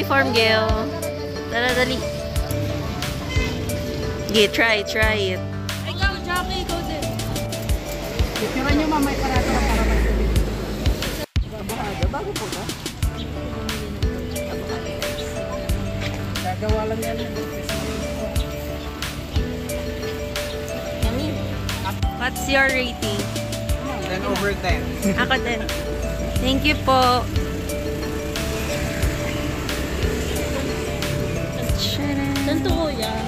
farm, Gail. Tara, dali. Okay, try it. Ikaw, Jackie, ikaw din. Tira nyo mamay para magsabi. Bago po ba? Gagawa lang yan. Yummy. What's your rating? 10 over 10. Ako din. Thank you po. Tanto ko yan.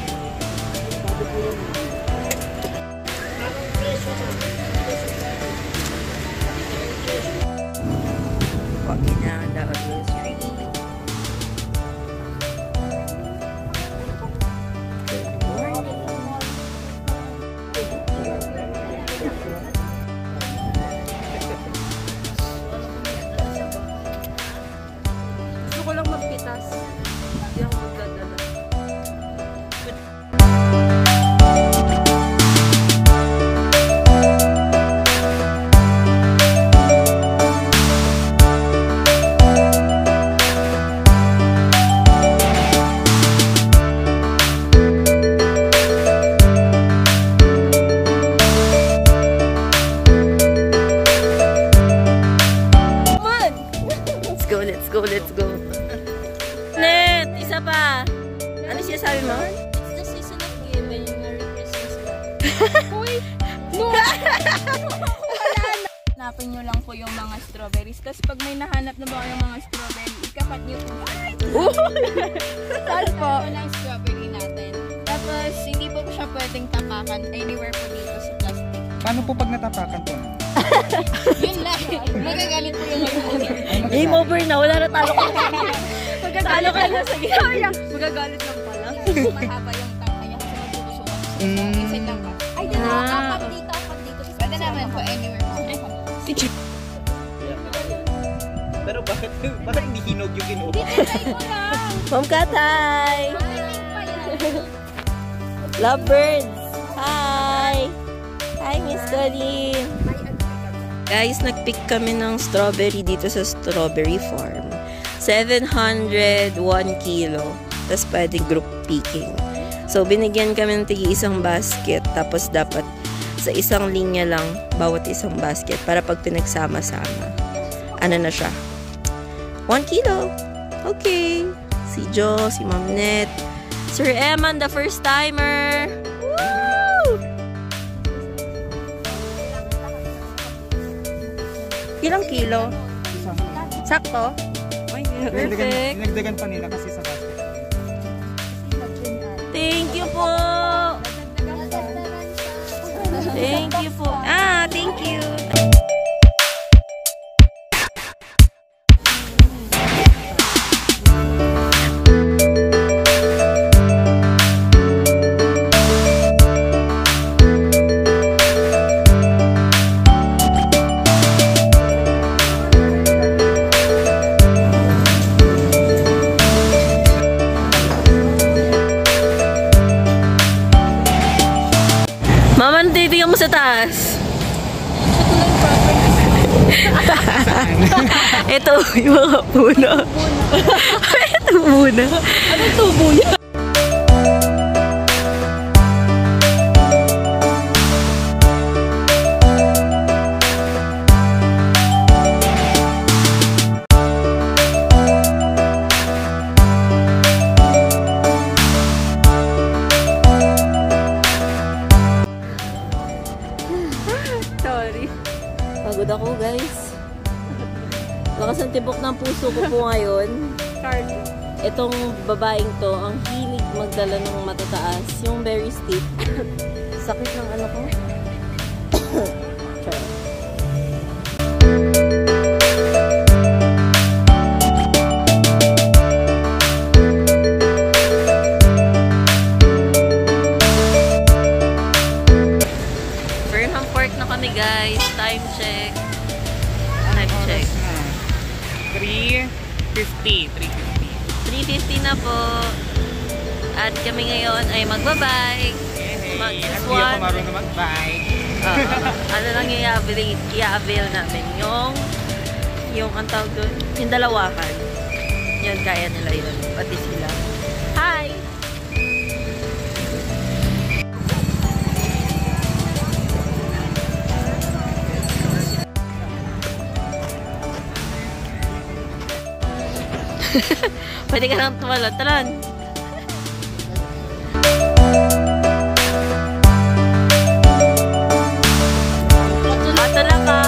Walking down the street. Gusto ko lang magpitas. Hindi ako magdadala. Let's go. Net, isa pa. Ano siya sabi mo? It's the season of giving. Merry Christmas. Uy! No! Hanapin nyo lang po yung mga strawberries. Tapos pag may nahanap na ba yung mga strawberry, ikapat nyo po Saan po? Ito lang strawberry natin. Tapos hindi po siya pwedeng tapakan anywhere po dito sa plastic. Paano po pag natapakan po? Yun lang. Magagalit po yung owner. Game over na. Wala na talo ka. Magagalit ka na sa gina. Magagalit lang pala. Mahaba yung tangkaya kasi magtutusukan. Isa lang ba? Ay, dito. Apat dito. Pwede naman po anywhere po. Pero bakit hindi hinog yung kinuha? Try mo lang. Ma'am Katay. Lovebirds. Hi. Hi, Miss Colleen. Guys, nag-pick kami ng strawberry dito sa strawberry farm. 701 kilo. Tapos pwede group picking. So, binigyan kami ng isang basket. Tapos dapat sa isang linya lang bawat isang basket para pag pinagsama-sama. Ano na siya? 1 kilo. Okay. Si Jo, si Ma'am Net, Sir Eman, the first timer. Woo! Ilang kilo? Sakto? Perfect. Dinagdagan pa nila kasi sa basket. Thank you po. Thank you po. Thank you. Mama, titignan mo sa taas. Ito, yung mga puno. Ito muna. Anong tubo niya? Pagod ako, guys. Lakas ang tibok ng puso ko po ngayon. Itong babaeng to, ang hilig magdala ng matataas. Yung very steep. Sakit ng ano ko. Burnham Park na kami, guys. Time check. Time check. 3:50. 3:50 na po. At kami ngayon ay magbabike. Hindi ako marunong mag-bike. Ano lang yung i-avail namin? Yung ang tawag doon, yung dalawakan. yun, kaya nila yun. Pati sila. Hi! Pwede ka lang tumalon. Talon! Matala ka!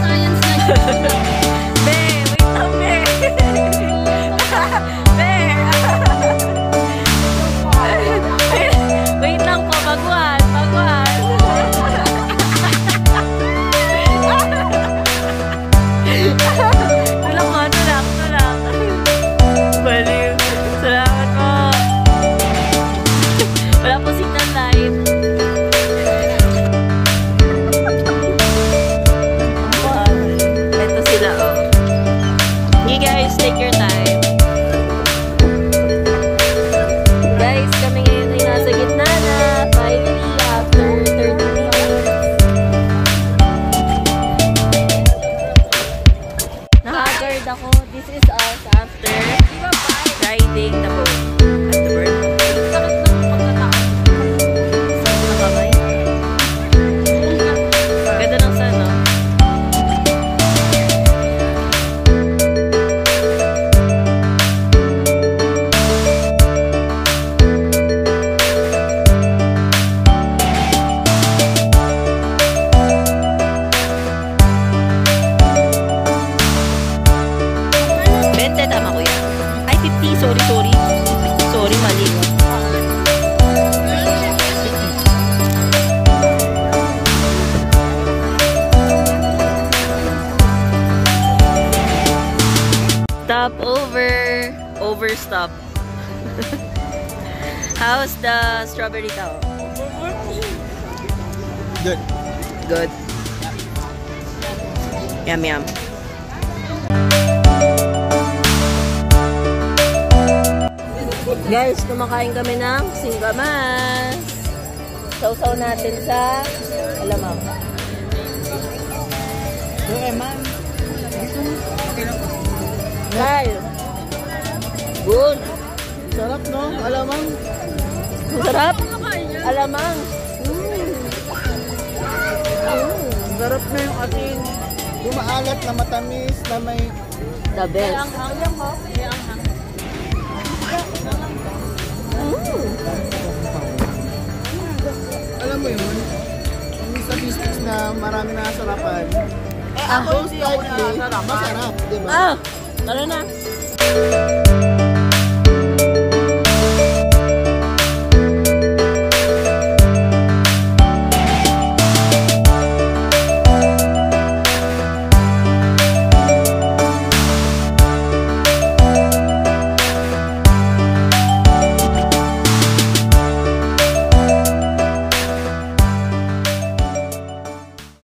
Science na yun. Be! Wait lang, Be! Be! Wait lang po, baguhan! Baguhan! Tulak mo, tulak, tulak. Baliw. Salamat po. Wala po signal live. Ito sila, oh. You guys, take your time. Guys, kami ngayon ay nasa gitna na. Finally, after 30 minutes. Nakagard ako. This is us after riding the boat at the bird. Sakit ng pagkatao. Sakit na kamay. Ganda ng sun, no? Bente, tama ko yan. Ay, 50. Sorry, sorry. Sorry, mali. Stop over. Overstop. How's the strawberry tao? Good. Good. Yum, yum. Guys, kumakain kami ng singgamas. Sausaw natin sa alamang. Okay, man. Guys, good. Sarap, no? Alamang. Sarap. Alamang. Sarap na yung ating umaalat na matamis na may... The best. Alam mo yun? Yung statistics na marami na sarapan. Ako Most likely, masarap, di ba? Ah, tara na.